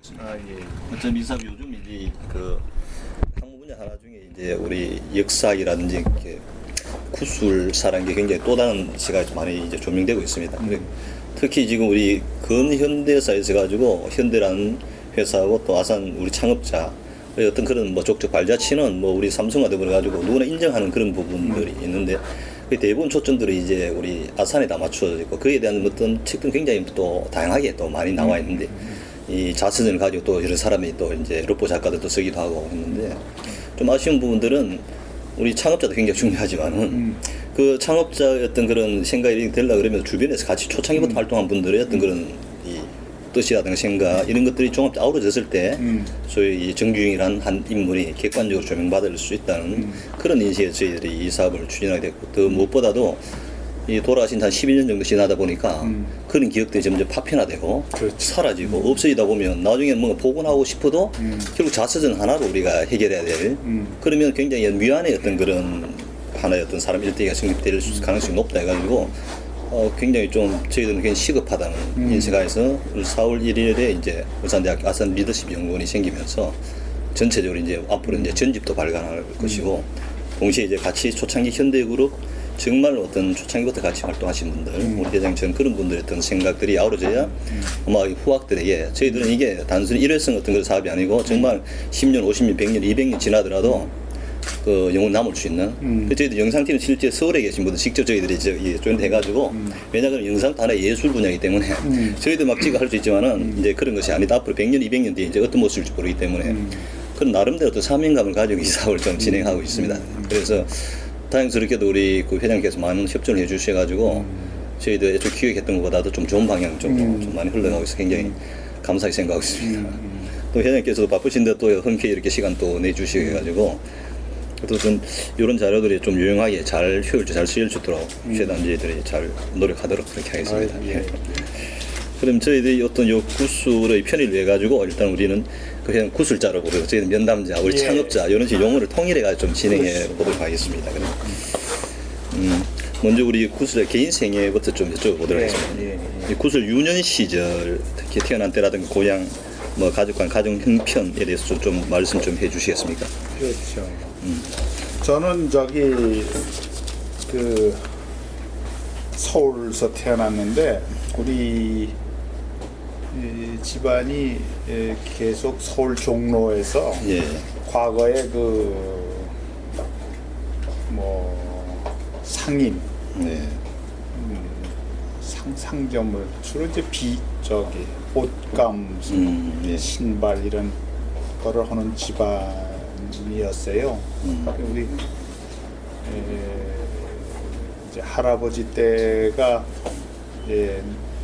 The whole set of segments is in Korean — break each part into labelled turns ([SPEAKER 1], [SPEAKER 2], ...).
[SPEAKER 1] 예.
[SPEAKER 2] 어쩜 이사 요즘 이제 그 학문 분야 하나 중에 이제 우리 역사학이라든지 이렇게 구술사라는 게 굉장히 또 다른 시각이 좀 많이 이제 조명되고 있습니다. 특히 지금 우리 근현대사에서 가지고 현대라는 회사하고 또 아산 우리 창업자 어떤 그런 뭐 족적 발자취는 뭐 우리 삼성과 더불어 가지고 누구나 인정하는 그런 부분들이 있는데 그 대부분 초점들이 이제 우리 아산에 다 맞춰져 있고 그에 대한 어떤 책들은 굉장히 또 다양하게 또 많이 나와 있는데 이 자서전을 가지고 또 여러 사람이 또 이제 록보 작가들도 쓰기도 하고 했는데 좀 아쉬운 부분들은 우리 창업자도 굉장히 중요하지만은 그 창업자의 어떤 그런 생각이 되려 그러면 주변에서 같이 초창기부터 활동한 분들의 어떤 그런 이 뜻이라든가 생각 이런 것들이 종합 아우러졌을 때 소위 이 정규행이라는 한 인물이 객관적으로 조명받을 수 있다는 그런 인식에 저희들이 이 사업을 추진하게 됐고 더 무엇보다도 이 돌아가신 한 12년 정도 지나다 보니까 그런 기억들이 점점 파편화되고
[SPEAKER 1] 그렇죠.
[SPEAKER 2] 사라지고 없어지다 보면 나중에 뭔가 복원하고 싶어도 결국 자서전 하나로 우리가 해결해야 될 그러면 굉장히 미완의 어떤 그런 하나의 어떤 사람 일대기가 성립될 가능성이 높다 해가지고 굉장히 좀 저희들은 굉장히 시급하다는 인식하에서 4월 1일에 이제 울산대학교 아산 리더십 연구원이 생기면서 전체적으로 이제 앞으로 이제 전집도 발간할 것이고 동시에 이제 같이 초창기 현대그룹 정말 어떤 초창기부터 같이 활동하신 분들, 우리 대장처럼 그런 분들의 어떤 생각들이 아우러져야 아마 후학들에게 저희들은 이게 단순히 일회성 어떤 그런 사업이 아니고 정말 10년, 50년, 100년, 200년 지나더라도 그 영혼 남을 수 있는 그 저희들 영상팀은 실제 서울에 계신 분들 직접 저희들이 조인해가지고 왜냐하면 영상도 하나의 예술 분야이기 때문에 저희도 막 찍어 할 수 있지만은 이제 그런 것이 아니다 앞으로 100년, 200년 뒤에 이제 어떤 모습일지 모르기 때문에 그런 나름대로 어떤 사명감을 가지고 이 사업을 좀 진행하고 있습니다. 그래서 다행스럽게도 우리 그 회장께서 많은 협조를 해주셔가지고 저희도 애초 기획했던 것보다도 좀 좋은 방향 쪽으로 좀 많이 흘러가고 있어서 굉장히 감사하게 생각하고 있습니다. 또 회장께서도 바쁘신데 또 흔쾌히 이렇게 시간 또 내주시고 또 좀 이런 자료들이 좀 유용하게 잘 효율적으로 잘 쓰일 수 있도록 최대한 저희들이 잘 노력하도록 그렇게 하겠습니다.
[SPEAKER 1] 예.
[SPEAKER 2] 그럼 저희들이 어떤 요 구술의 편의를 위해 가지고 일단 우리는 그냥 구술자라고 그래요. 저희는 면담자, 우리 창업자 이런 식의 용어를 통일해 가지고 좀 진행해 보도록 하겠습니다. 그럼 먼저 우리 구술의 개인 생애부터 좀 여쭤보도록 하겠습니다. 이 구술 유년 시절 특히 태어난 때라든가 고향 뭐 가족관 가정 형편에 대해서 좀 말씀 좀 해주시겠습니까?
[SPEAKER 1] 그렇죠. 저는 저기 그 서울서 태어났는데 우리 이 집안이 계속 서울 종로에서
[SPEAKER 2] 예.
[SPEAKER 1] 과거에 그 뭐 상인
[SPEAKER 2] 네.
[SPEAKER 1] 상점을 주로 이제 저기 옷감,
[SPEAKER 2] 예.
[SPEAKER 1] 신발 이런 거를 하는 집안이었어요. 우리 이제 할아버지 때가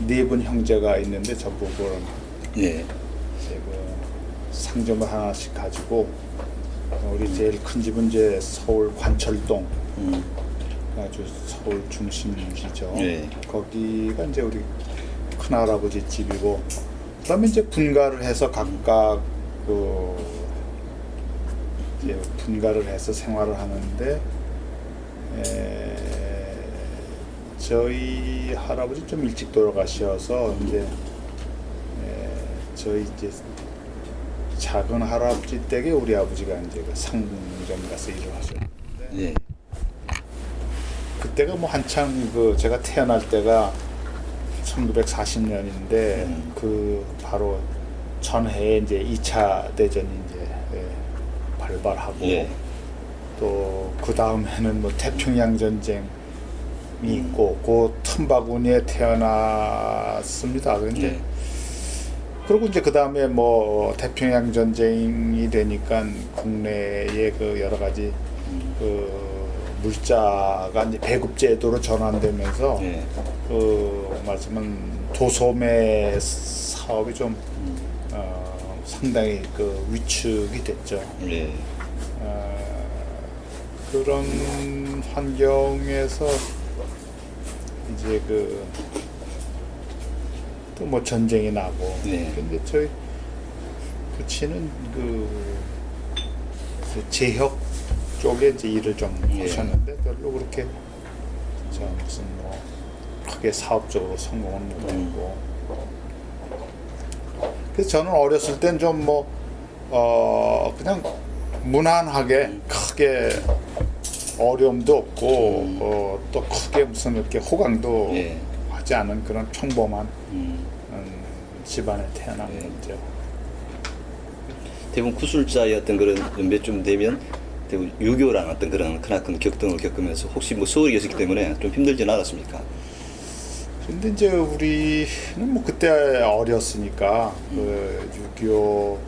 [SPEAKER 1] 네 분 형제가 있는데 전부분
[SPEAKER 2] 예.
[SPEAKER 1] 이제 그 상점을 하나씩 가지고 우리 제일 큰 집은 이제 서울 관철동 아주 서울 중심지죠.
[SPEAKER 2] 예.
[SPEAKER 1] 거기가 이제 우리 큰 할아버지 집이고 그다음에 이제 분가를 해서 각각 그 이제 분가를 해서 생활을 하는데 저희 할아버지 좀 일찍 돌아가셔서 이제 저희 이제 작은 할아버지 댁에 우리 아버지가 이제 그 상점 가서 일을 하셨는데
[SPEAKER 2] 예.
[SPEAKER 1] 그때가 뭐 한창 그 제가 태어날 때가 1940년인데 그 바로 전해에 이제 2차 대전이 이제 발발하고
[SPEAKER 2] 예.
[SPEAKER 1] 또 그 다음에는 뭐 태평양 전쟁이 있고 그 틈바구니에 태어났습니다. 그런데
[SPEAKER 2] 예.
[SPEAKER 1] 그리고 이제 그 다음에 뭐 태평양 전쟁이 되니까 국내에 그 여러 가지 그 물자가 이제 배급 제도로 전환되면서
[SPEAKER 2] 예.
[SPEAKER 1] 그 말씀은 도소매 사업이 좀 상당히 그 위축이 됐죠.
[SPEAKER 2] 예.
[SPEAKER 1] 그런 환경에서 이제 그 또 뭐 전쟁이 나고
[SPEAKER 2] 네.
[SPEAKER 1] 근데 저희 부친은 그 제혁 쪽에 이제 일을 좀
[SPEAKER 2] 예.
[SPEAKER 1] 하셨는데 별로 그렇게 저 무슨 뭐 크게 사업적으로 성공은 못했고 그래서 저는 어렸을 땐 좀 뭐 그냥 무난하게 크게 어려움도 없고 또 크게 무슨 이렇게 호강도
[SPEAKER 2] 예.
[SPEAKER 1] 하지 않은 그런 평범한 집안에 태어난 거죠.
[SPEAKER 2] 대부분 구술자의 어떤 그런 연배쯤 되면 대부분 유교라는 어떤 그런 크나큰 격등을 겪으면서 혹시 뭐 서울에 계셨기 때문에 좀 힘들지는 않았습니까?
[SPEAKER 1] 근데 이제 우리는 뭐 그때 어렸으니까 그 6.25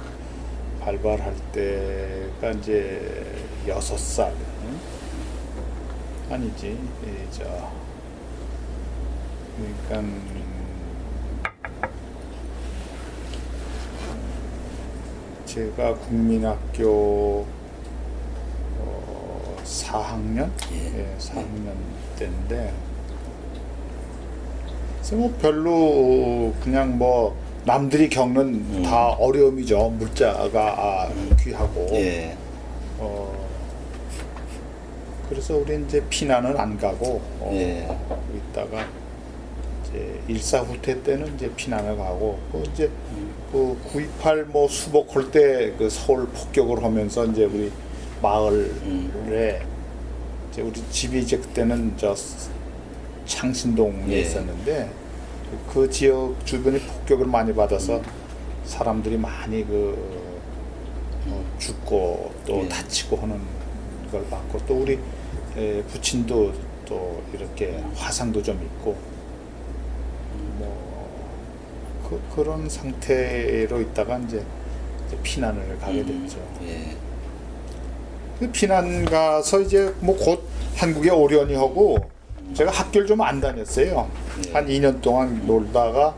[SPEAKER 1] 발발할 때가 이제 6살 아니지 그러니까 제가 국민학교 4학년? 예, 4학년 때인데 그래서 뭐 별로 그냥 뭐 남들이 겪는 다 어려움이죠. 물자가 귀하고
[SPEAKER 2] 예.
[SPEAKER 1] 그래서 우리 이제 피난은 안 가고
[SPEAKER 2] 예.
[SPEAKER 1] 있다가 이제 일사후퇴 때는 이제 피난을 가고 이제 그 9.28 뭐 수복할 때 그 서울 폭격을 하면서 이제 우리 마을에 이제 우리 집이 이제 그때는 저 창신동에
[SPEAKER 2] 예.
[SPEAKER 1] 있었는데 그 지역 주변이 폭격을 많이 받아서 사람들이 많이 죽고 또
[SPEAKER 2] 예.
[SPEAKER 1] 다치고 하는 걸 봤고 또 우리 부친도 또 이렇게 화상도 좀 있고 그런 상태로 있다가 이제 피난을 가게 됐죠.
[SPEAKER 2] 예.
[SPEAKER 1] 그 피난 가서 이제 뭐 곧 한국에 오려니 하고 제가 학교를 좀 안 다녔어요.
[SPEAKER 2] 예.
[SPEAKER 1] 한 2년 동안 놀다가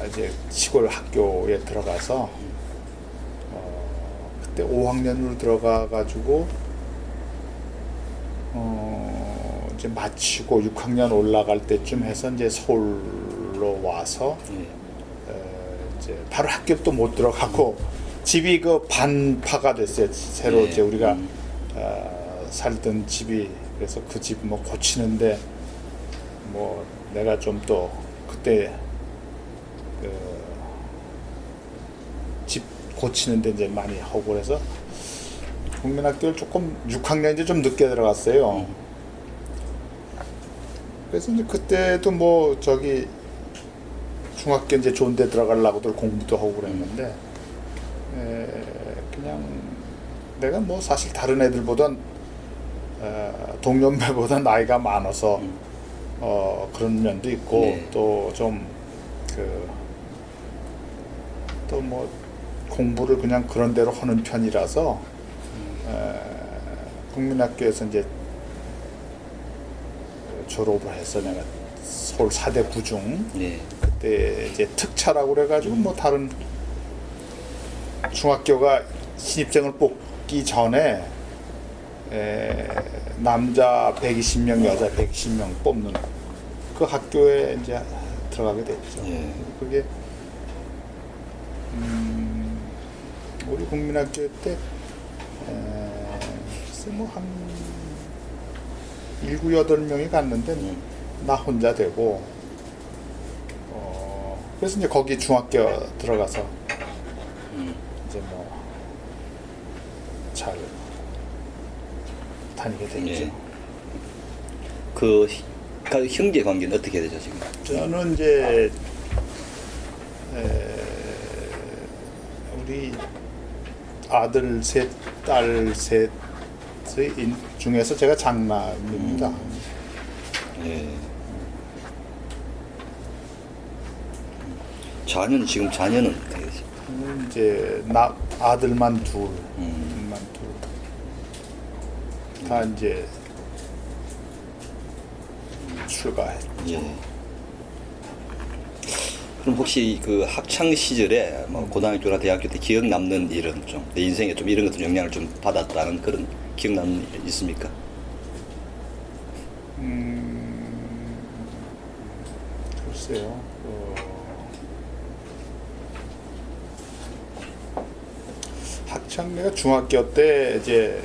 [SPEAKER 1] 이제 시골 학교에 들어가서 그때 5학년으로 들어가 가지고 이제 마치고 6학년 올라갈 때쯤 해서 이제 서울로 와서 이제 바로 학교 또 못 들어가고 집이 그 반파가 됐어요. 새로 이제 우리가 살던 집이 그래서 그 집 뭐 고치는데 뭐 내가 좀 또 그때 집 고치는데 이제 많이 하고 그래서 국민학교를 조금 6학년 이제 좀 늦게 들어갔어요. 그래서 이제 그때도 뭐 저기 중학교 이제 좋은 데 들어가려고들 공부도 하고 그랬는데 그냥 내가 뭐 사실 다른 애들보단 동년배보다 나이가 많아서 그런 면도 있고
[SPEAKER 2] 네.
[SPEAKER 1] 또 좀 또 뭐 공부를 그냥 그런 대로 하는 편이라서 국민학교에서 이제 졸업을 해서 내가 서울 4대 구중
[SPEAKER 2] 예.
[SPEAKER 1] 그때 이제 특차라고 그래가지고 뭐 다른 중학교가 신입생을 뽑기 전에 남자 120명, 여자 120명 뽑는 그 학교에 이제 들어가게 됐죠.
[SPEAKER 2] 예.
[SPEAKER 1] 그게 우리 국민학교 때 글쎄 뭐한 7, 8명이 갔는데 나 혼자 되고 그래서 이제 거기 중학교 들어가서 이제 뭐 잘 다니게 됐죠.
[SPEAKER 2] 예. 그 형제 관계는 어떻게 되죠 지금?
[SPEAKER 1] 저는 이제 우리 아들 셋, 딸 셋 중에서 제가 장남입니다.
[SPEAKER 2] 예. 자녀는 지금 자녀는 어떻게 되죠?
[SPEAKER 1] 이제 아들만 둘, 다 이제 출가했죠.
[SPEAKER 2] 예. 그럼 혹시 그 학창 시절에 뭐 고등학교나 대학교 때 기억 남는 일은 좀 내 인생에 좀 이런 것들 영향을 좀 받았다는 그런 기억 남는 일 있습니까?
[SPEAKER 1] 글쎄요. 학창 내가 중학교 때 이제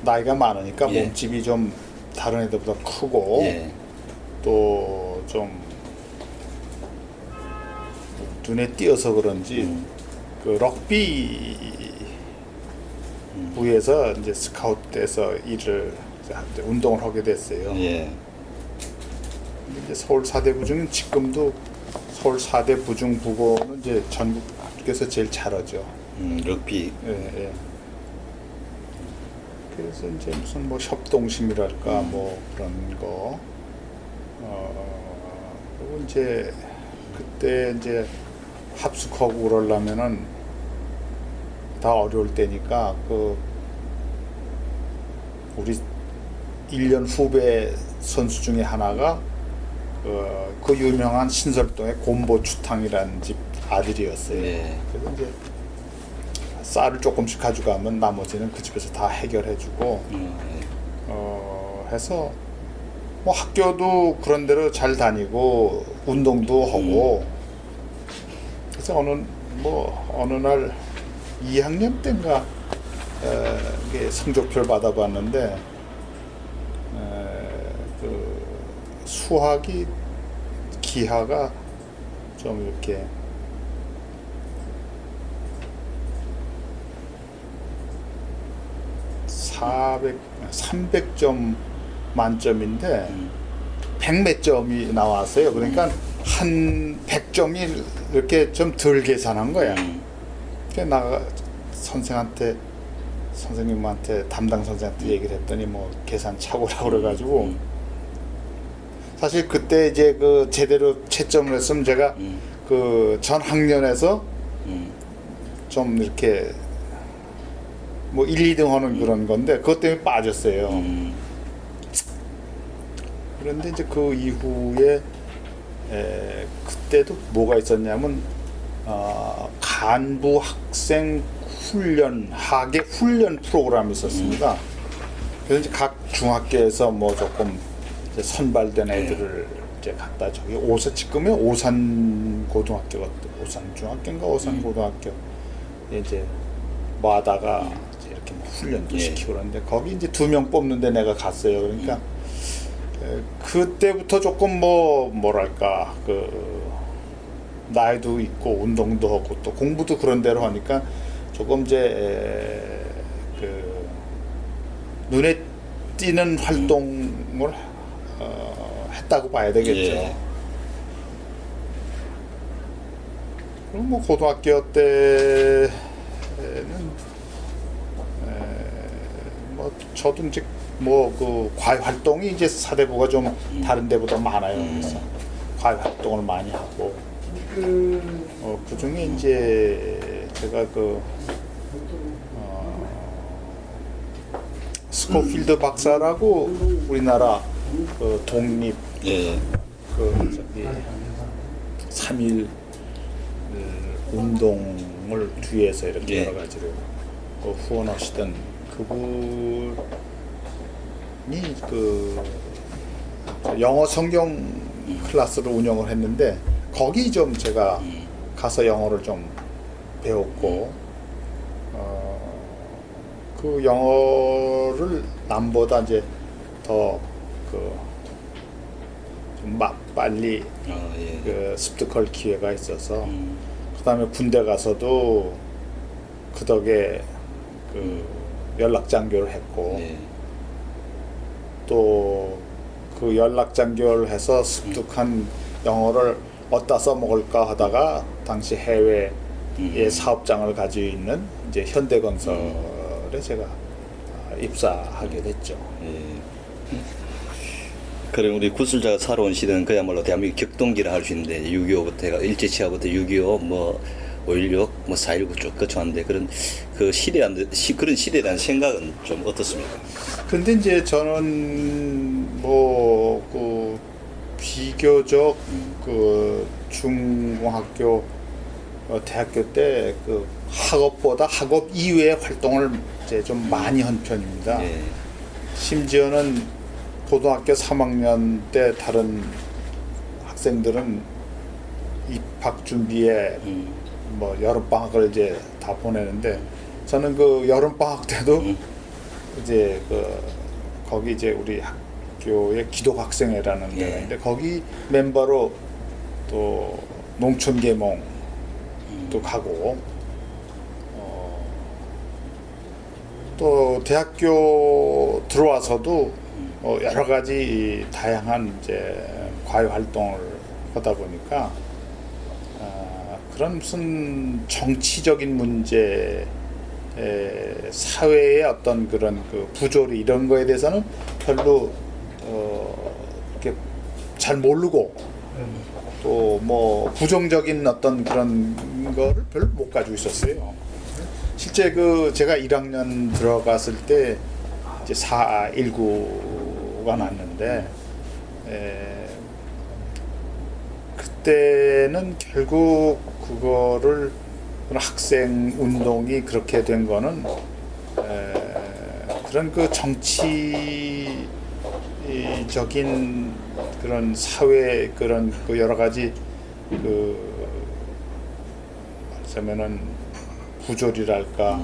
[SPEAKER 1] 나이가 많으니까
[SPEAKER 2] 예.
[SPEAKER 1] 몸집이 좀 다른 애들보다 크고
[SPEAKER 2] 예.
[SPEAKER 1] 또 좀 눈에 띄어서 그런지 그 럭비 부에서 이제 스카우트돼서 일을 이제 운동을 하게 됐어요.
[SPEAKER 2] 예.
[SPEAKER 1] 이제 서울 4대 부중은 지금도 서울 4대 부중 부고는 이제 전국에서 제일 잘하죠.
[SPEAKER 2] 럭비.
[SPEAKER 1] 예, 예. 그래서 이제 무슨 뭐 협동심이랄까 뭐 그런 거. 그리고 이제 그때 이제 합숙하고 그러려면은 다 어려울 때니까 그 우리 1년 후배 선수 중에 하나가 그 유명한 신설동의 곰보추탕이라는 집 아들이었어요.
[SPEAKER 2] 네.
[SPEAKER 1] 그래서 이제 쌀을 조금씩 가져가면 나머지는 그 집에서 다 해결해주고 해서 뭐 학교도 그런 대로 잘 다니고 운동도 하고 그래서 어느 날 2학년 때인가 이게 성적표를 받아봤는데 그 수학이 기하가 좀 이렇게 300점 만점인데 100몇 점이 나왔어요. 그러니까 한 100점이 이렇게 좀 덜 계산한 거야. 그래서 나가 선생님한테 담당 선생님한테 얘기를 했더니 뭐 계산 착오라고 그래가지고 사실 그때 이제 그 제대로 채점을 했으면 제가 그 전 학년에서 좀 이렇게 뭐 1, 2등 하는 그런 건데 그것 때문에 빠졌어요. 그런데 이제 그 이후에 그때도 뭐가 있었냐면 간부 학생 훈련 하계 훈련 프로그램이 있었습니다. 그래서 이제 각 중학교에서 뭐 조금 이제 선발된 애들을 이제 갖다 저기 지금의 오산 고등학교 오산 중학교인가 오산 고등학교 이제 마다가 이제 이렇게 뭐 훈련도 시키고 그러는데 거기 이제 2명 뽑는데 내가 갔어요. 그러니까 그때부터 조금 뭐랄까 그 나이도 있고 운동도 하고 또 공부도 그런 대로 하니까 조금 이제 그 눈에 띄는 활동을 했다고 봐야 되겠죠.
[SPEAKER 2] 예.
[SPEAKER 1] 그리고 뭐 고등학교 때는 뭐 저도 이제 뭐 그 과외 활동이 이제 사대부가 좀 다른 데보다 많아요. 그래서 과외 활동을 많이 하고 그 중에 이제 제가 스코필드 박사라고 우리나라 그 독립 그 저기 3.1 운동을 뒤에서 이렇게 여러 가지로 후원하시던 그분이 그 영어 성경 클래스를 운영을 했는데 거기 좀 제가 가서 영어를 좀 배웠고 그 영어를 남보다 이제 더 좀 빨리 그 습득할 기회가 있어서 그다음에 군대 가서도 그 덕에 그 연락장교를 했고 또 그 연락장교를 해서 습득한 영어를 어디다 써먹을까 하다가 당시 해외에 사업장을 가지고 있는 이제 현대건설에 제가 입사하게 됐죠.
[SPEAKER 2] 그럼 우리 구술자가 살아온 시대는 그야말로 대한민국 격동기라 할 수 있는데 6.25부터 일제치하부터 6.25 뭐 5.16 뭐 4.19 쭉 거쳐왔는데 그런 그 그런 시대에 대한 생각은 좀 어떻습니까?
[SPEAKER 1] 근데 이제 저는 뭐 그 비교적 그 중고학교 대학교 때 그 학업보다 학업 이외의 활동을 이제 좀 많이 한 편입니다. 심지어는 고등학교 3학년 때 다른 학생들은 입학 준비에 뭐 여름 방학을 이제 다 보내는데 저는 그 여름 방학 때도 이제 거기 이제 우리 학교의 기독학생회라는 데가 있는데 거기 멤버로 또 농촌계몽 대학도 가고 또 대학교 들어와서도 여러 가지 다양한 이제 과외 활동을 하다 보니까 그런 무슨 정치적인 문제, 사회의 어떤 그런 그 부조리 이런 거에 대해서는 별로 이렇게 잘 모르고 또 뭐 부정적인 어떤 그런 거를 별로 못 가지고 있었어요. 실제 그 제가 1학년 들어갔을 때 이제 4.19가 났는데 그때는 결국 그거를 학생 운동이 그렇게 된 거는 그런 그 정치적인 그런 사회 그런 그 여러 가지 그 말하자면은 부조리랄까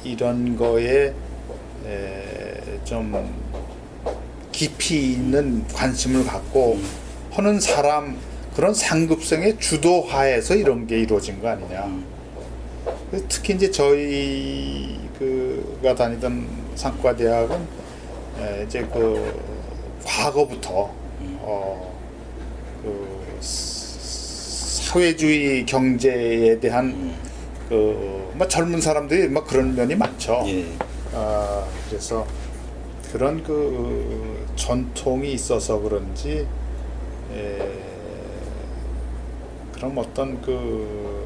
[SPEAKER 1] 이런 거에 좀 깊이 있는 관심을 갖고 하는 사람 그런 상급성의 주도하에서 이런 게 이루어진 거 아니냐. 특히 이제 저희 그가 다니던 상과대학은 이제 그 과거부터 그 사회주의 경제에 대한 뭐 젊은 사람들이 막 그런 면이 많죠.
[SPEAKER 2] 예.
[SPEAKER 1] 그래서 그런 그 전통이 있어서 그런지 그런 어떤 그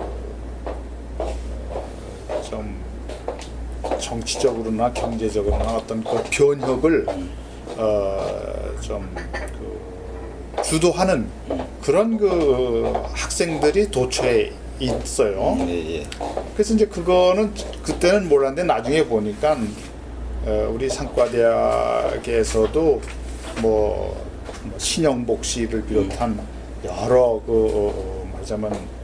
[SPEAKER 1] 좀 정치적으로나 경제적으로나 어떤 그 변혁을 좀 그 주도하는 그런 그 학생들이 도처에 있어요.
[SPEAKER 2] 예.
[SPEAKER 1] 그래서 이제 그거는 그때는 몰랐는데 나중에 보니까 우리 상과대학에서도 뭐 신영복 씨를 비롯한 여러 그 말하자면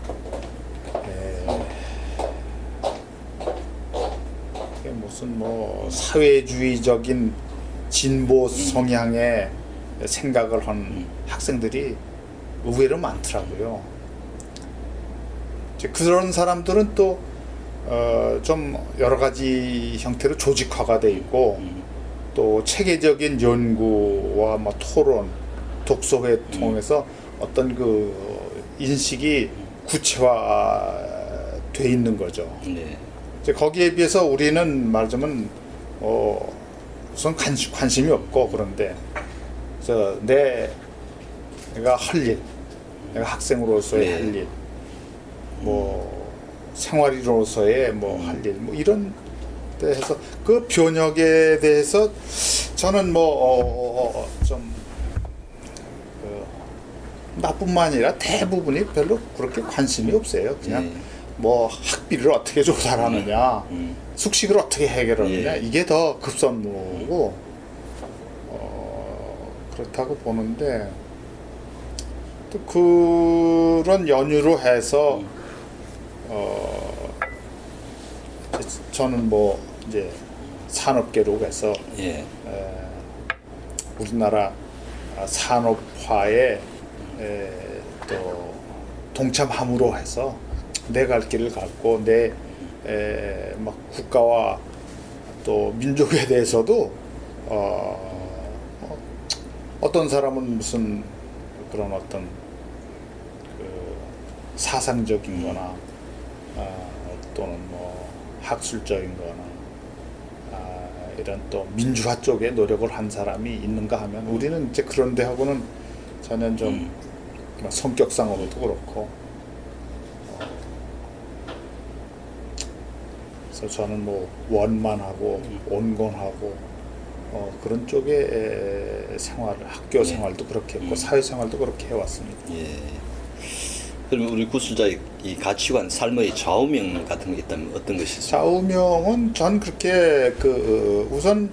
[SPEAKER 1] 무슨 뭐 사회주의적인 진보 성향의 생각을 한 학생들이 의외로 많더라고요. 이제 그런 사람들은 또 좀 여러 가지 형태로 조직화가 돼 있고 또 체계적인 연구와 뭐 토론, 독서회 통해서 어떤 그 인식이 구체화돼 있는 거죠.
[SPEAKER 2] 네.
[SPEAKER 1] 이제 거기에 비해서 우리는 말하자면 우선 관심이 없고 그런데 내가 할 일, 내가 학생으로서의
[SPEAKER 2] 네.
[SPEAKER 1] 할 일, 뭐 생활인으로서의 뭐 할 일, 뭐 이런 데 해서 그 변혁에 대해서 저는 뭐 좀 나뿐만 아니라 대부분이 별로 그렇게 관심이 없어요. 그냥 뭐 학비를 어떻게 조달하느냐, 숙식을 어떻게 해결하느냐 이게 더 급선무고 그렇다고 보는데 또 그런 연유로 해서 저는 뭐 이제 산업계로 가서 우리나라 산업화에 또 동참함으로 해서 내 갈 길을 갔고 내 막 국가와 또 민족에 대해서도 어떤 사람은 무슨 그런 어떤 그 사상적인거나 또는 뭐 학술적인거나 이런 또 민주화 쪽에 노력을 한 사람이 있는가 하면 우리는 이제 그런 데하고는 전혀 좀 성격상으로도 그렇고 그래서 저는 뭐 원만하고 온건하고 그런 쪽의 생활을 학교 생활도 그렇게 했고 사회 생활도 그렇게 해왔습니다.
[SPEAKER 2] 예. 그러면 우리 구술자의 이 가치관, 삶의 좌우명 같은 게 있다면 어떤 것이 있어요?
[SPEAKER 1] 좌우명은 전 그렇게 그 우선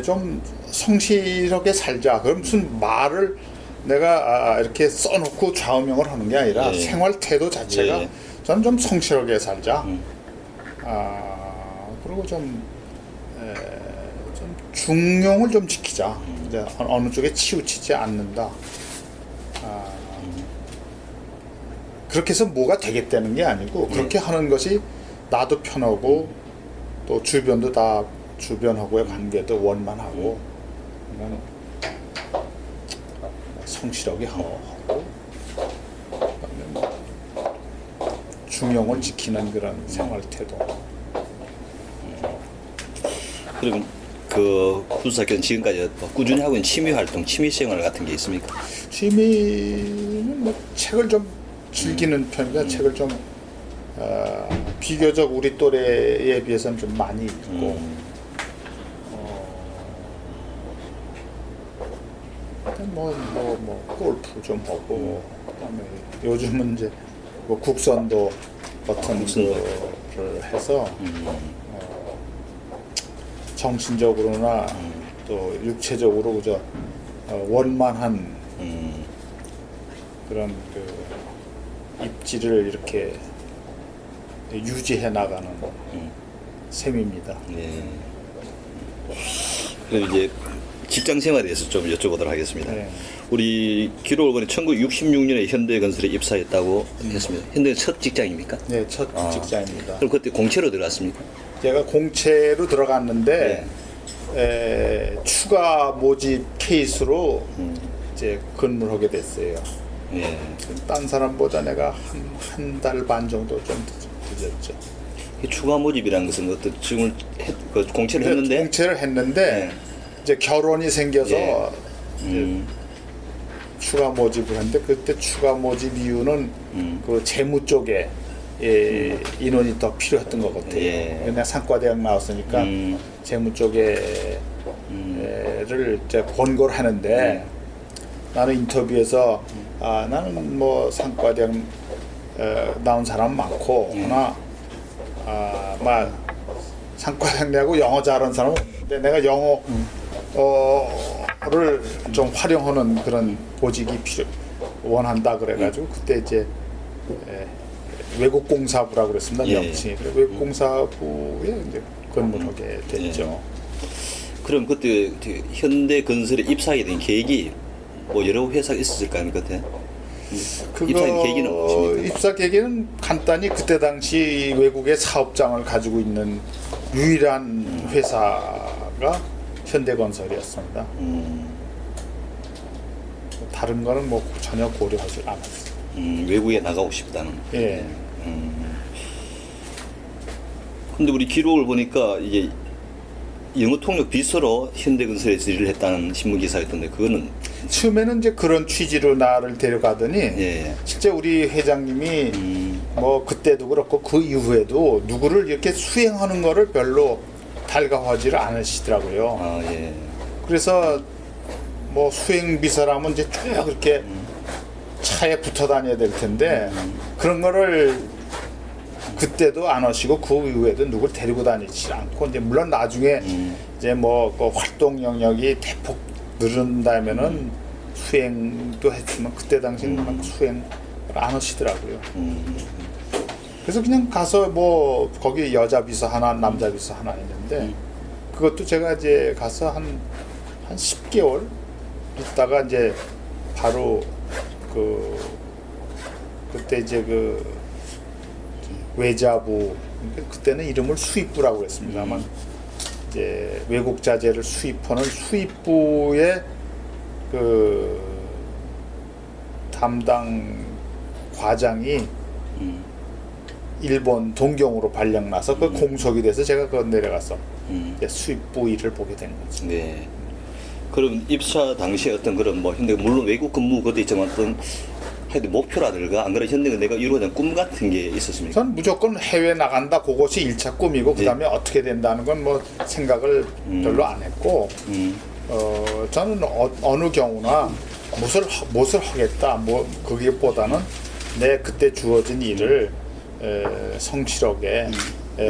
[SPEAKER 1] 좀 성실하게 살자. 그럼 무슨 말을 내가 이렇게 써놓고 좌우명을 하는 게 아니라 생활 태도 자체가 저는 좀 성실하게 살자. 그리고 좀 중용을 좀 지키자. 이제 어느 쪽에 치우치지 않는다. 그렇게 해서 뭐가 되겠다는 게 아니고 그렇게 하는 것이 나도 편하고 또 주변도 다 주변하고의 관계도 원만하고 그냥 성실하게 하고 중용을 지키는 그런 생활 태도.
[SPEAKER 2] 그러면 그 구수사께는 지금까지 뭐 꾸준히 하고 있는 취미 활동, 취미 생활 같은 게 있습니까?
[SPEAKER 1] 취미는 뭐 책을 좀 즐기는 편이라 책을 좀 비교적 우리 또래에 비해서는 좀 많이 읽고 뭐 골프 좀 하고 그다음에 요즘은 이제 뭐 국선도 같은 거를 해서 정신적으로나 또 육체적으로 그저 원만한 그런 그 입지를 이렇게 유지해 나가는 셈입니다.
[SPEAKER 2] 네. 그럼 이제 직장 생활에 대해서 좀 여쭤보도록 하겠습니다.
[SPEAKER 1] 네.
[SPEAKER 2] 우리 기록을 보니 1966년에 현대건설에 입사했다고 했습니다. 현대 첫 직장입니까?
[SPEAKER 1] 네, 첫 직장입니다.
[SPEAKER 2] 그럼 그때 공채로 들어갔습니까?
[SPEAKER 1] 제가 공채로 들어갔는데 추가 모집 케이스로 이제 근무를 하게 됐어요.
[SPEAKER 2] 예.
[SPEAKER 1] 딴 사람보다 내가 한 달 반 정도 좀 늦었죠.
[SPEAKER 2] 이 추가 모집이라는 것은 어떤 지금 그 공채를 했는데
[SPEAKER 1] 공채를 했는데 이제 결혼이 생겨서 이제 추가 모집을 했는데 그때 추가 모집 이유는 그 재무 쪽에 인원이 더 필요했던 것 같아요. 내가 상과대학 나왔으니까 재무 쪽에를 이제 권고를 하는데 나는 인터뷰에서 나는 뭐 상과대학 나온 사람 많고 그러나 막 상과대학 내고 영어 잘하는 사람은 없는데 내가 영어를 좀 활용하는 그런 보직이 원한다 그래가지고 그때 이제 외국공사부라고 그랬습니다. 명칭이. 외국공사부에 이제 근무를 하게 됐죠.
[SPEAKER 2] 그럼 그때 현대건설에 입사하게 된 계획이 뭐 여러 회사가 있었을 거 아닙니까? 입사한 계기는 무엇입니까?
[SPEAKER 1] 입사 계기는 간단히 그때 당시 외국의 사업장을 가지고 있는 유일한 회사가 현대건설이었습니다. 다른 거는 뭐 전혀 고려하지 않았어요.
[SPEAKER 2] 외국에 나가고 싶다는.
[SPEAKER 1] 예.
[SPEAKER 2] 근데 우리 기록을 보니까 이게 영어 통역 비서로 현대건설에서 일을 했다는 신문 기사가 있던데 그거는
[SPEAKER 1] 처음에는 이제 그런 취지로 나를 데려가더니 실제 우리 회장님이 뭐 그때도 그렇고 그 이후에도 누구를 이렇게 수행하는 거를 별로 달가워하지를 않으시더라고요. 그래서 뭐 수행 비서라면 이제 쭉 이렇게 차에 붙어 다녀야 될 텐데 그런 거를 그때도 안 하시고 그 이후에도 누굴 데리고 다니지 않고 이제 물론 나중에 이제 뭐 그 활동 영역이 대폭 늘은다면은 수행도 했지만 그때 당시는 막 수행을 안 하시더라고요. 그래서 그냥 가서 뭐 거기 여자 비서 하나 남자 비서 하나 있는데 그것도 제가 이제 가서 한 10개월 있다가 이제 바로 그때 이제 그 외자부 그때는 이름을 수입부라고 그랬습니다만 이제 외국 자재를 수입하는 수입부의 그 담당 과장이 일본 동경으로 발령 나서 그 공석이 돼서 제가 그 내려가서 이제 수입부 일을 보게 된 거죠.
[SPEAKER 2] 네. 그럼 입사 당시에 어떤 그런 뭐 현대 물론 외국 근무 그것도 있지만 어떤 하여튼 목표라든가 안 그래 현대가 내가 이루어진 꿈 같은 게 있었습니까?
[SPEAKER 1] 전 무조건 해외 나간다 그것이 1차 꿈이고 그다음에 어떻게 된다는 건 뭐 생각을 별로 안 했고 저는 어느 경우나 무엇을 하겠다 뭐 그게보다는 내 그때 주어진 일을 성실하게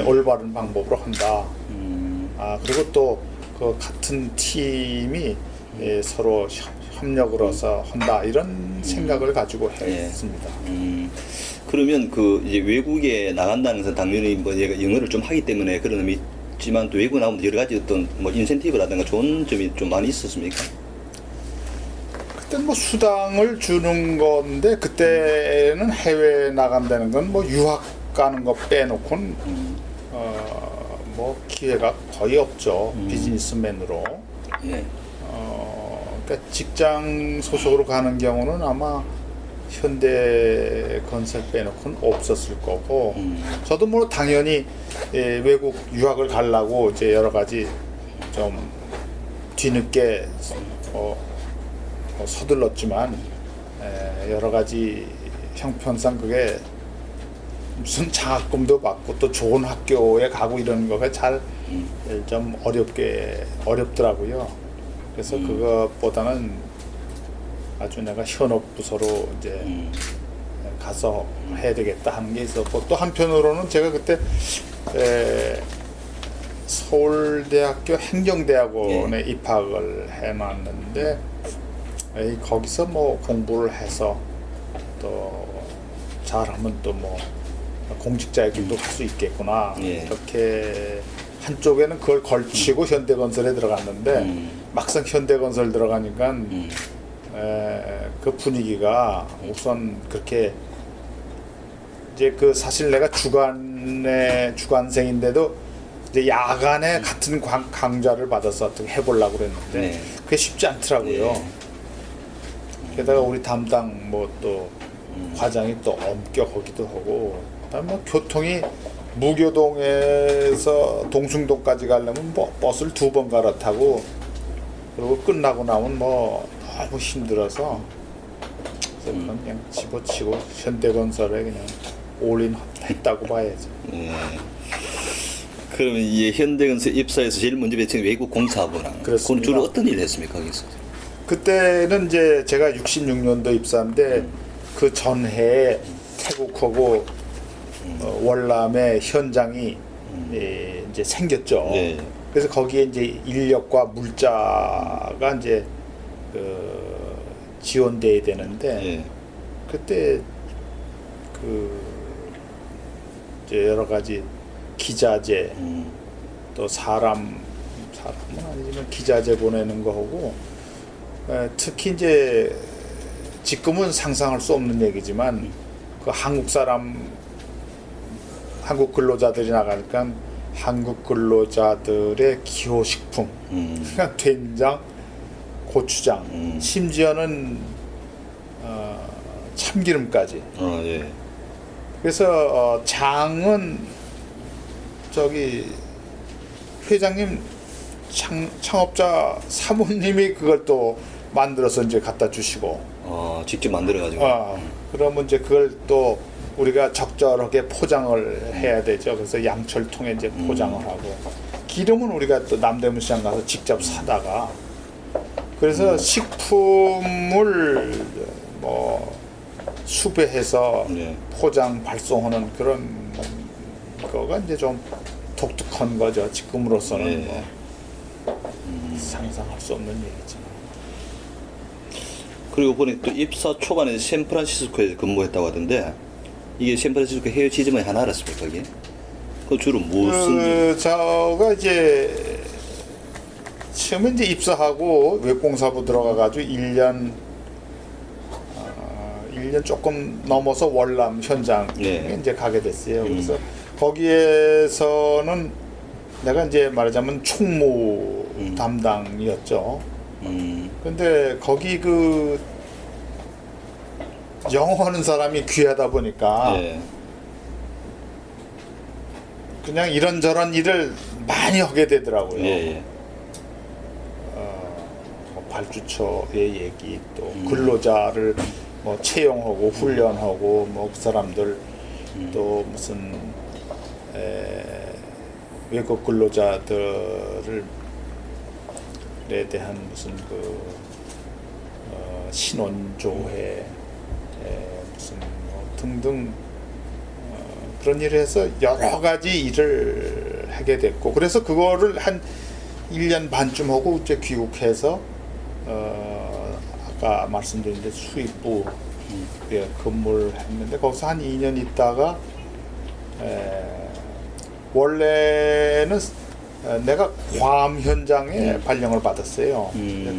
[SPEAKER 1] 올바른 방법으로 한다. 그리고 또 그 같은 팀이 서로 협력을 해서 한다 이런 생각을 가지고 했습니다.
[SPEAKER 2] 그러면 그 이제 외국에 나간다는 것은 당연히 뭐 얘가 영어를 좀 하기 때문에 그런 의미 있지만 또 외국 나오면 여러 가지 어떤 뭐 인센티브라든가 좋은 점이 좀 많이 있었습니까?
[SPEAKER 1] 그때는 뭐 수당을 주는 건데 그때는 해외 나간다는 건 뭐 유학 가는 거 빼놓고는 뭐 기회가 거의 없죠. 비즈니스맨으로.
[SPEAKER 2] 예.
[SPEAKER 1] 그러니까 직장 소속으로 가는 경우는 아마 현대건설 빼놓고는 없었을 거고 저도 뭐 당연히 외국 유학을 가려고 이제 여러 가지 좀 뒤늦게 서둘렀지만 여러 가지 형편상 그게 무슨 장학금도 받고 또 좋은 학교에 가고 이런 거가 잘 좀 어렵더라고요. 그래서 그것보다는 아주 내가 현업 부서로 이제 가서 해야 되겠다 하는 게 있었고 또 한편으로는 제가 그때 서울대학교 행정대학원에 입학을 해놨는데 거기서 뭐 공부를 해서 또 잘하면 또 뭐 공직자의 길도 갈 수 있겠구나 이렇게 한쪽에는 그걸 걸치고 현대건설에 들어갔는데 막상 현대건설 들어가니까 그 분위기가 우선 그렇게 이제 그 사실 내가 주간생인데도 이제 야간에 같은 강좌를 받아서 어떻게 해보려고 그랬는데 그게 쉽지 않더라고요. 게다가 우리 담당 뭐 또 과장이 또 엄격하기도 하고 그다음에 뭐 교통이 무교동에서 동숭동까지 가려면 뭐 버스를 2번 갈아타고 그리고 끝나고 나면 뭐 너무 힘들어서 그래서 그냥 집어치고 현대건설에 그냥 올인 했다고 봐야죠.
[SPEAKER 2] 그러면 이 현대건설 입사해서 제일 먼저 배친 외국 공사부랑
[SPEAKER 1] 그렇습니다.
[SPEAKER 2] 그건 주로 어떤 일을 했습니까 거기서?
[SPEAKER 1] 그때는 이제 제가 66년도 입사인데 그 전해에 태국하고 월남에 현장이 이제 생겼죠. 그래서 거기에 이제 인력과 물자가 이제 지원돼야 되는데 그때 그 이제 여러 가지 기자재 또 사람은 아니지만 기자재 보내는 거 하고 특히 이제 지금은 상상할 수 없는 얘기지만 그 한국 근로자들이 나가니까 한국 근로자들의 기호식품 그러니까 된장, 고추장, 심지어는 참기름까지. 그래서 장은 저기 회장님 창업자 사모님이 그걸 또 만들어서 이제 갖다 주시고.
[SPEAKER 2] 직접 만들어가지고.
[SPEAKER 1] 그러면 이제 그걸 또 우리가 적절하게 포장을 해야 되죠. 그래서 양철통에 이제 포장을 하고 기름은 우리가 또 남대문 시장 가서 직접 사다가 그래서 식품을 뭐 수배해서 포장 발송하는 그런 거가 이제 좀 독특한 거죠. 지금으로서는 뭐 상상할 수 없는 얘기지만.
[SPEAKER 2] 그리고 보니 또 입사 초반에 샌프란시스코에서 근무했다고 하던데 이게 샌프란시스코 해외 지점의 하나였습니까 거기? 그 주로 무슨?
[SPEAKER 1] 제가 이제 처음에 이제 입사하고 외공사부 들어가가지고 1년 조금 넘어서 월남 현장에 이제 가게 됐어요. 그래서 거기에서는 내가 이제 말하자면 총무 담당이었죠. 근데 거기 그 영어하는 사람이 귀하다 보니까 그냥 이런저런 일을 많이 하게 되더라고요. 뭐 발주처의 얘기 또 근로자를 뭐 채용하고 훈련하고 뭐 그 사람들 또 무슨 외국 근로자들에 대한 무슨 신원조회 무슨 뭐 등등 그런 일을 해서 여러 가지 일을 하게 됐고 그래서 그거를 한 1년 반쯤 하고 이제 귀국해서 아까 말씀드린 데 수입부에 근무를 했는데 거기서 한 2년 있다가 원래는 내가 괌 현장에 발령을 받았어요.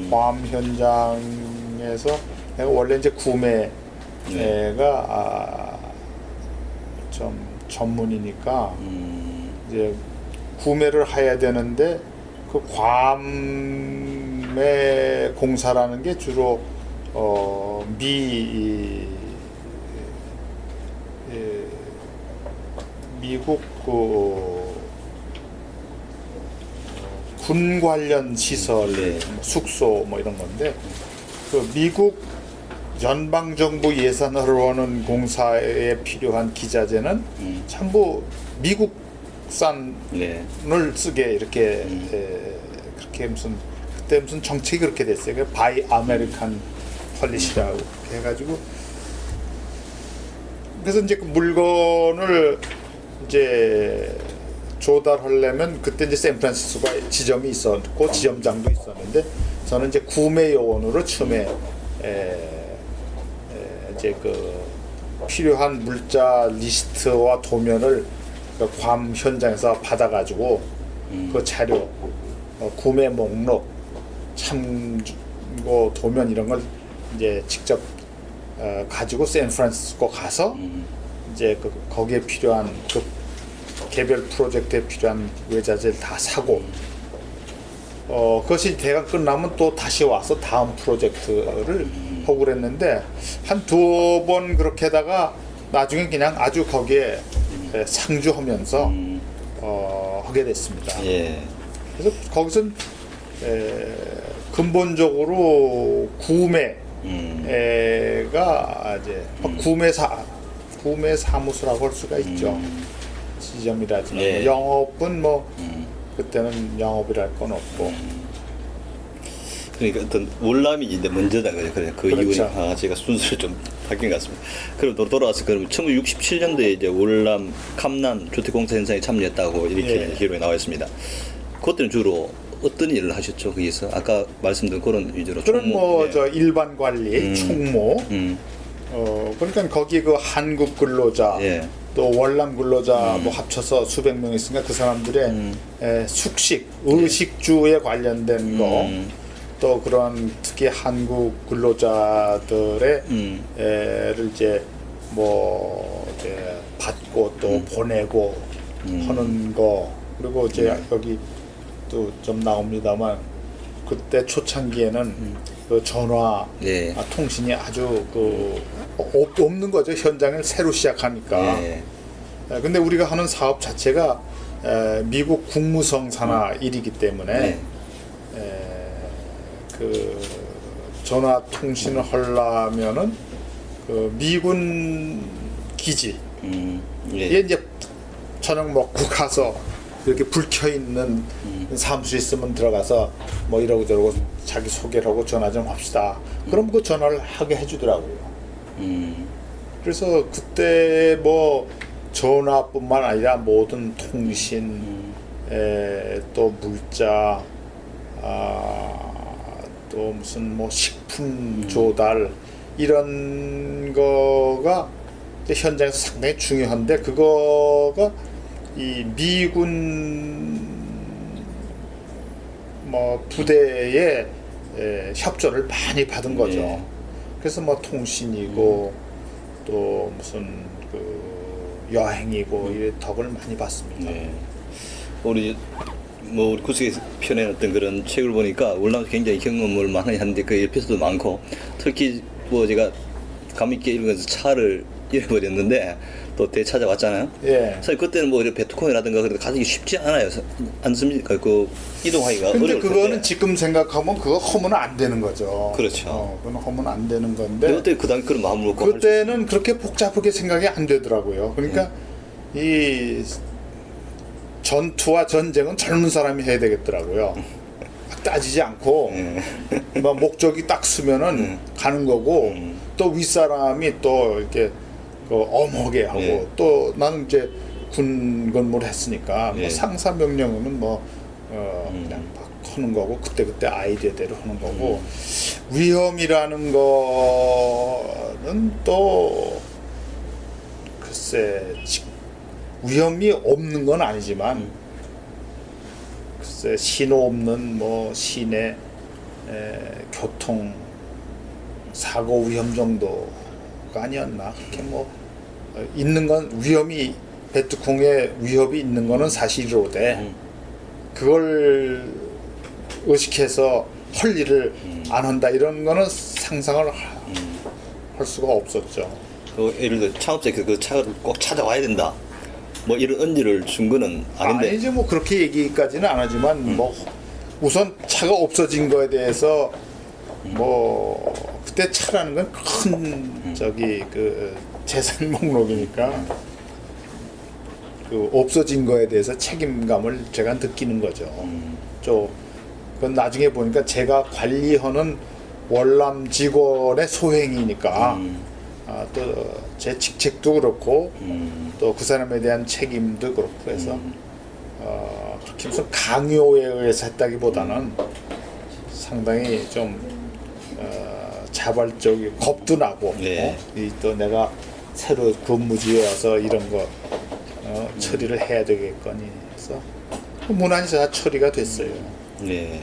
[SPEAKER 1] 괌 현장에 중에서 내가 원래 이제 구매가 좀 전문이니까 이제 구매를 해야 되는데 그 괌의 공사라는 게 주로 미국 군 관련 시설,
[SPEAKER 2] 네.
[SPEAKER 1] 숙소 뭐 이런 건데 그 미국 연방 정부 예산으로 오는 공사에 필요한 기자재는 전부 미국산을
[SPEAKER 2] 네.
[SPEAKER 1] 쓰게 이렇게 그렇게 그때 무슨 정책이 그렇게 됐어요. 그 바이 아메리칸 폴리시라고 해가지고 그래서 이제 그 물건을 이제 조달하려면 그때 이제 샌프란시스코가 지점이 있었고 지점장도 있었는데 저는 이제 구매 요원으로 처음에 이제 그 필요한 물자 리스트와 도면을 그 괌 현장에서 받아가지고 그 자료 구매 목록 참고 도면 이런 걸 이제 직접 가지고 샌프란시스코 가서 이제 거기에 필요한 그 개별 프로젝트에 필요한 외자재를 다 사고 그것이 대강 끝나면 또 다시 와서 다음 프로젝트를 하고 그랬는데 한 두 번 그렇게 하다가 나중에 그냥 아주 거기에 상주하면서 하게 됐습니다.
[SPEAKER 2] 예.
[SPEAKER 1] 그래서 거기서 근본적으로 구매가 이제 구매 사무소라고 할 수가 있죠. 지점이라지만
[SPEAKER 2] 예.
[SPEAKER 1] 영업은 뭐 그때는 영업이랄 건 없고
[SPEAKER 2] 그러니까 어떤 월남이 이제 먼저다 그래. 그
[SPEAKER 1] 그렇죠.
[SPEAKER 2] 이후에 제가 순서를 좀 바뀐 것 같습니다. 그럼 돌아와서 그럼 1967년도에 이제 월남 캄난 주택공사 현장에 참여했다고 이렇게
[SPEAKER 1] 예.
[SPEAKER 2] 기록에 나와 있습니다. 그때는 주로 어떤 일을 하셨죠? 거기서 아까 말씀드린 그런 위주로
[SPEAKER 1] 그런
[SPEAKER 2] 총무,
[SPEAKER 1] 뭐
[SPEAKER 2] 예.
[SPEAKER 1] 저 일반 관리, 총무 그러니까 거기 그 한국 근로자
[SPEAKER 2] 예.
[SPEAKER 1] 또 월남 근로자 뭐 합쳐서 수백 명 있으니까 그 사람들의 숙식, 의식주에 관련된 거 또 그런 특히 한국 근로자들의 를 이제 뭐 이제 받고 또 보내고 하는 거 그리고 이제 여기 또 좀 나옵니다만 그때 초창기에는 그 전화
[SPEAKER 2] 예.
[SPEAKER 1] 통신이 아주 그 없는 거죠. 현장을 새로 시작하니까.
[SPEAKER 2] 예.
[SPEAKER 1] 근데 우리가 하는 사업 자체가 미국 국무성 산하 일이기 때문에 그 전화 통신을 하려면은 그 미군 기지에
[SPEAKER 2] 예.
[SPEAKER 1] 이제 저녁 먹고 가서 이렇게 불 켜 있는 사무실 있으면 들어가서 뭐 이러고 저러고 자기 소개를 하고 전화 좀 합시다. 그럼 그 전화를 하게 해주더라고요. 그래서 그때 뭐 전화뿐만 아니라 모든 통신, 또 물자, 또 무슨 뭐 식품 조달 이런 거가 이제 현장에서 상당히 중요한데 그거가 이 미군 뭐 부대의 협조를 많이 받은 거죠.
[SPEAKER 2] 네.
[SPEAKER 1] 그래서 뭐 통신이고 또 무슨 그 여행이고 이 덕을 많이 받습니다.
[SPEAKER 2] 네. 우리 우리 구석에 펴내놨던 그런 책을 보니까 월남에서 굉장히 경험을 많이 하는데 그 에피소드도 많고 특히 뭐 제가 감있게 읽으면서 차를 잃어버렸는데 또 되찾아왔잖아요.
[SPEAKER 1] 예.
[SPEAKER 2] 사실 그때는 뭐 베트코인이라든가 그래도 가지기 쉽지 않아요. 않습니까? 그 이동하기가
[SPEAKER 1] 근데
[SPEAKER 2] 어려울
[SPEAKER 1] 그거는
[SPEAKER 2] 텐데.
[SPEAKER 1] 지금 생각하면 그거 하면 안 되는 거죠.
[SPEAKER 2] 그렇죠.
[SPEAKER 1] 그건 하면 안 되는
[SPEAKER 2] 근데
[SPEAKER 1] 건데
[SPEAKER 2] 어떻게 그 당시 그런 마음을 먹고
[SPEAKER 1] 그때는 그렇게 복잡하게 생각이 안 되더라고요. 그러니까 이 전투와 전쟁은 젊은 사람이 해야 되겠더라고요. 따지지 않고 뭐 목적이 딱 쓰면은 가는 거고 또 윗사람이 또 이렇게 그 엄하게 하고
[SPEAKER 2] 예.
[SPEAKER 1] 또 나는 이제 군 근무를 했으니까
[SPEAKER 2] 예.
[SPEAKER 1] 뭐 상사 명령은 뭐 그냥 막 하는 거고 그때 아이디어대로 하는 거고 위험이라는 거는 또 글쎄 위험이 없는 건 아니지만 글쎄 신호 없는 뭐 시내 교통 사고 위험 정도가 아니었나. 그렇게 뭐 있는 건 위험이 베트콩에 위협이 있는 거는 사실이로되 그걸 의식해서 할 일을 안 한다 이런 거는 상상을 할 수가 없었죠.
[SPEAKER 2] 그 예를 들어 창업자에서 그 차를 꼭 찾아와야 된다. 뭐 이런 언지를 준 거는 아닌데.
[SPEAKER 1] 아니지 뭐 그렇게 얘기까지는 안 하지만 뭐 우선 차가 없어진 거에 대해서 뭐 그때 차라는 건 큰 저기 그 재산 목록이니까 그 없어진 거에 대해서 책임감을 제가 느끼는 거죠. 그건 나중에 보니까 제가 관리하는 월남 직원의 소행이니까 또 제 직책도 그렇고 또 그 사람에 대한 책임도 그렇고 해서 그렇게 무슨 강요에 의해서 했다기보다는 상당히 좀 자발적이 겁도 나고
[SPEAKER 2] 네.
[SPEAKER 1] 또 내가 새로 근무지에 와서 이런 거 처리를 해야 되겠거니 해서 무난히 다 처리가 됐어요.
[SPEAKER 2] 네.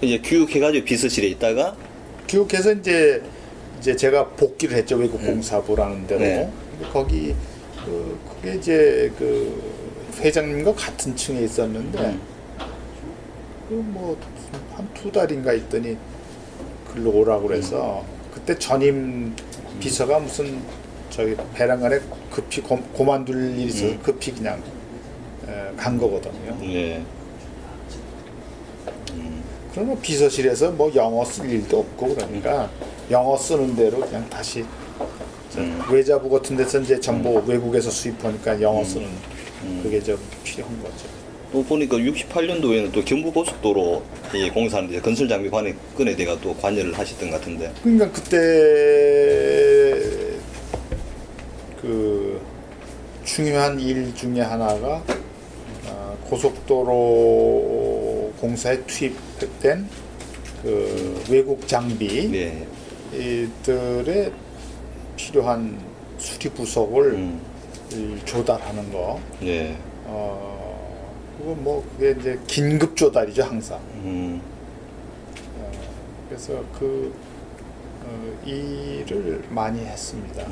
[SPEAKER 2] 이제 교육해가지고 비서실에 있다가
[SPEAKER 1] 교육해서 이제 제가 복귀를 했죠. 외국공사부라는 데로.
[SPEAKER 2] 네.
[SPEAKER 1] 근데 거기 그게 이제 그 회장님과 같은 층에 있었는데 그 뭐 한 2달인가 있더니 글로 오라고 그래서 그때 전임 비서가 무슨 저기 배란간에 급히 고만둘 일이 있어서 급히 그냥 간 거거든요.
[SPEAKER 2] 네.
[SPEAKER 1] 그러면 비서실에서 뭐 영어 쓸 일도 없고 그러니까 영어 쓰는 대로 그냥 다시 외자부 같은 데서 이제 전부 외국에서 수입하니까 영어 쓰는 그게 좀 필요한 거죠.
[SPEAKER 2] 또 보니까 68년도에는 또 경부고속도로 공사하는데 건설 장비관에 건에 대가 또 관여를 하셨던 것 같은데.
[SPEAKER 1] 그러니까 그때 그 중요한 일 중에 하나가 고속도로 공사에 투입된 그 외국 장비
[SPEAKER 2] 네.
[SPEAKER 1] 이들의 필요한 수리 부속을 조달하는 거.
[SPEAKER 2] 네.
[SPEAKER 1] 그거 뭐 그게 이제 긴급 조달이죠 항상. 그래서 그 일을 많이 했습니다.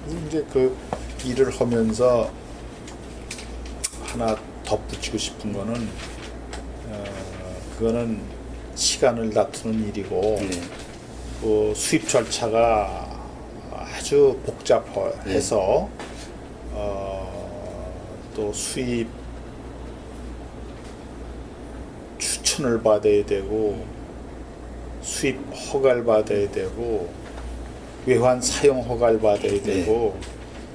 [SPEAKER 1] 그리고 이제 그 일을 하면서 하나 덧붙이고 싶은 거는 그거는 시간을 다투는 일이고
[SPEAKER 2] 네.
[SPEAKER 1] 그 수입 절차가 아주 복잡해서 또 수입 추천을 받아야 되고 수입 허가를 받아야 되고 외환 사용 허가를 받아야 되고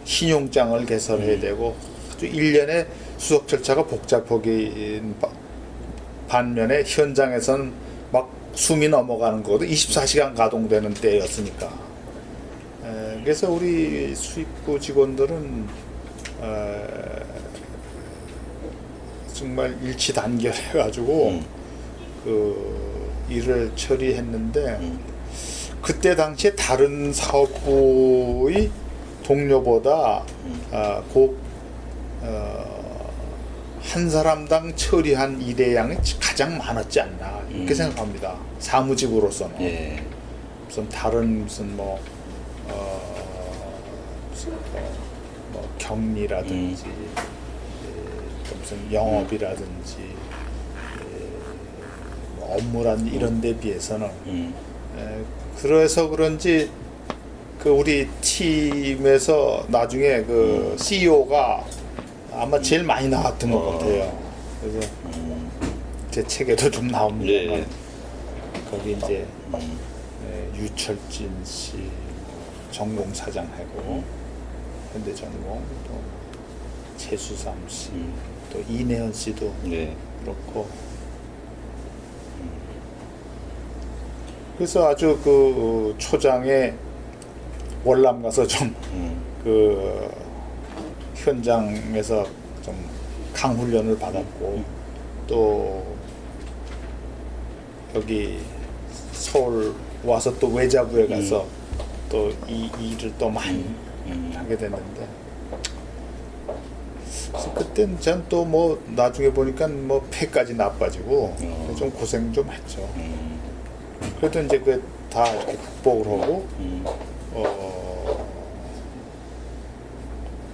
[SPEAKER 1] 신용장을 개설해야 되고 아주 일련의 수속 절차가 복잡하긴 반면에 현장에서는 막 숨이 넘어가는 거도 24시간 가동되는 때였으니까. 그래서 우리 수입부 직원들은 정말 일치단결해가지고 그 일을 처리했는데 그때 당시에 다른 사업부의 동료보다 한 사람당 처리한 일의 양이 가장 많았지 않나 이렇게 생각합니다. 사무직으로서는.
[SPEAKER 2] 예.
[SPEAKER 1] 무슨 다른 무슨 무슨 뭐 격리라든지 또 무슨 영업이라든지 뭐 업무라든지 이런 데 비해서는 그래서 그런지 그 우리 팀에서 나중에 그 CEO가 아마 제일 많이 나왔던 것 같아요. 그래서 제 책에도 좀 나옵니다만 거기 이제 유철진 씨 전공 사장하고 현대전공 또 최수삼 씨 또 이내현 씨도 그렇고 그래서 아주 그 초장에 월남 가서 좀 그 현장에서 좀 강훈련을 받았고 또 여기 서울 와서 또 외자부에 가서 또 이 일을 또 많이 하게 됐는데 그래서 그땐 전 또 뭐 나중에 보니까 뭐 폐까지 나빠지고 좀 고생 좀 했죠. 그래도 이제 그 다 이렇게 극복을 하고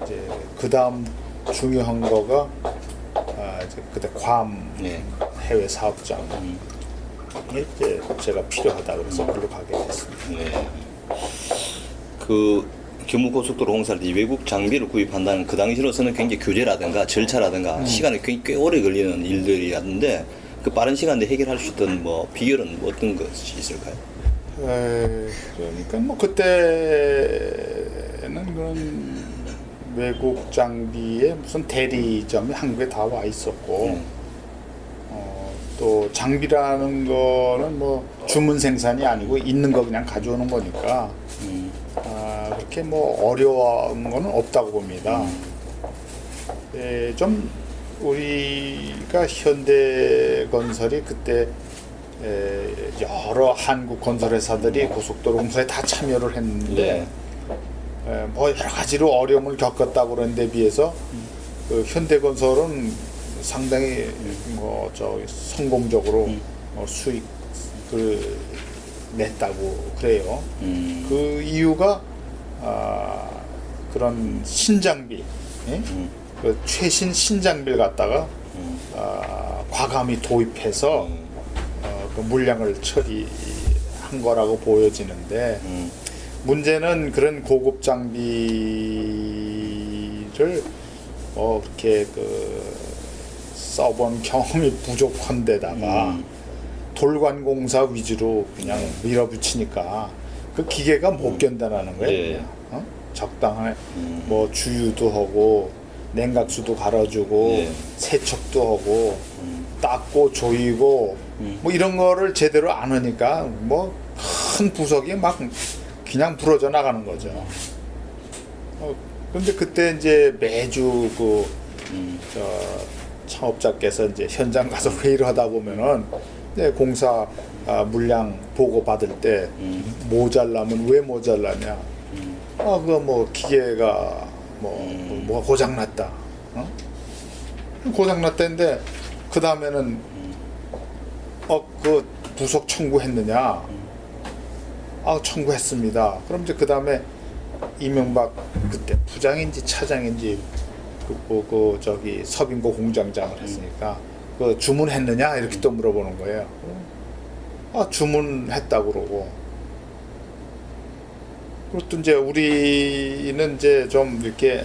[SPEAKER 1] 이제 그 다음 중요한 거가 이제 그때 괌
[SPEAKER 2] 네.
[SPEAKER 1] 해외 사업장 이제 제가 필요하다 그래서 걸로 가게 됐습니다.
[SPEAKER 2] 네. 그 경부고속도로 공사할 때 외국 장비를 구입한다는 그 당시로서는 굉장히 규제라든가 절차라든가 시간이 꽤 오래 걸리는 일들이었는데 그 빠른 시간 내에 해결할 수 있던 뭐 비결은 뭐 어떤 것이 있을까요?
[SPEAKER 1] 그러니까 뭐 그때는 그런 외국 장비에 무슨 대리점이 한국에 다 와 있었고 또 장비라는 거는 뭐 주문 생산이 아니고 있는 거 그냥 가져오는 거니까 그렇게 뭐 어려운 거는 없다고 봅니다. 좀 우리가 현대건설이 그때 여러 한국 건설회사들이 고속도로 공사에 다 참여를 했는데 뭐 여러 가지로 어려움을 겪었다고 그러는데 비해서 그 현대건설은 상당히 뭐 성공적으로 수익을 냈다고 그래요. 그 이유가 그런 신장비, 그 최신 신장비를 갖다가 과감히 도입해서 그 물량을 처리한 거라고 보여지는데 문제는 그런 고급 장비를 그렇게 써본 경험이 부족한 데다가 돌관공사 위주로 그냥 밀어붙이니까 그 기계가 못 견뎌나는 거예요.
[SPEAKER 2] 네.
[SPEAKER 1] 그냥. 적당한 뭐 주유도 하고 냉각수도 갈아주고 세척도 하고 닦고 조이고 뭐 이런 거를 제대로 안 하니까 뭐 큰 부석이 막 그냥 부러져 나가는 거죠. 그런데 그때 이제 매주 창업자께서 이제 현장 가서 회의를 하다 보면은 이제 공사 물량 보고 받을 때 모자라면 왜 모자라냐? 그거 뭐 기계가 뭐가 고장 났다. 고장 났다는데 그 다음에는 그 부속 청구했느냐? 청구했습니다. 그럼 이제 그 다음에 이명박 그때 부장인지 차장인지 저기 서빙고 공장장을 했으니까 그 주문했느냐 이렇게 또 물어보는 거예요. 주문했다고 그러고. 그것도 이제 우리는 이제 좀 이렇게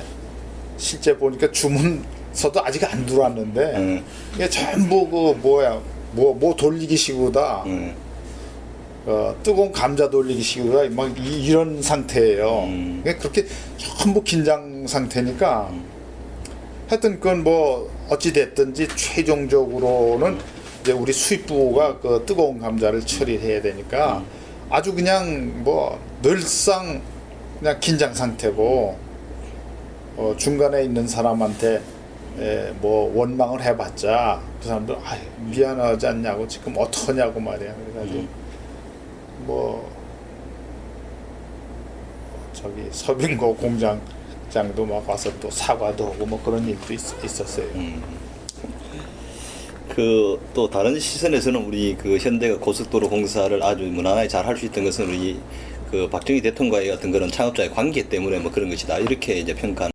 [SPEAKER 1] 실제 보니까 주문서도 아직 안 들어왔는데 이게 전부 뭐 돌리기 식으로다. 뜨거운 감자 돌리기 식으로 막 이런 상태예요. 그렇게 전부 긴장 상태니까 하여튼 그건 뭐 어찌 됐든지 최종적으로는 이제 우리 수입부가 그 뜨거운 감자를 처리해야 되니까 아주 그냥 뭐 늘상 그냥 긴장 상태고 중간에 있는 사람한테 뭐 원망을 해봤자 그 사람들 미안하지 않냐고 지금 어떡하냐고 말이야. 그래가지고 뭐 저기 서빙고 공장장도 막 와서 또 사과도 하고 뭐 그런 일도 있었어요.
[SPEAKER 2] 그 또 다른 시선에서는 우리 그 현대가 고속도로 공사를 아주 무난하게 잘 할 수 있던 것은 우리 그 박정희 대통령과의 어떤 그런 창업자의 관계 때문에 뭐 그런 것이다 이렇게 이제 평가.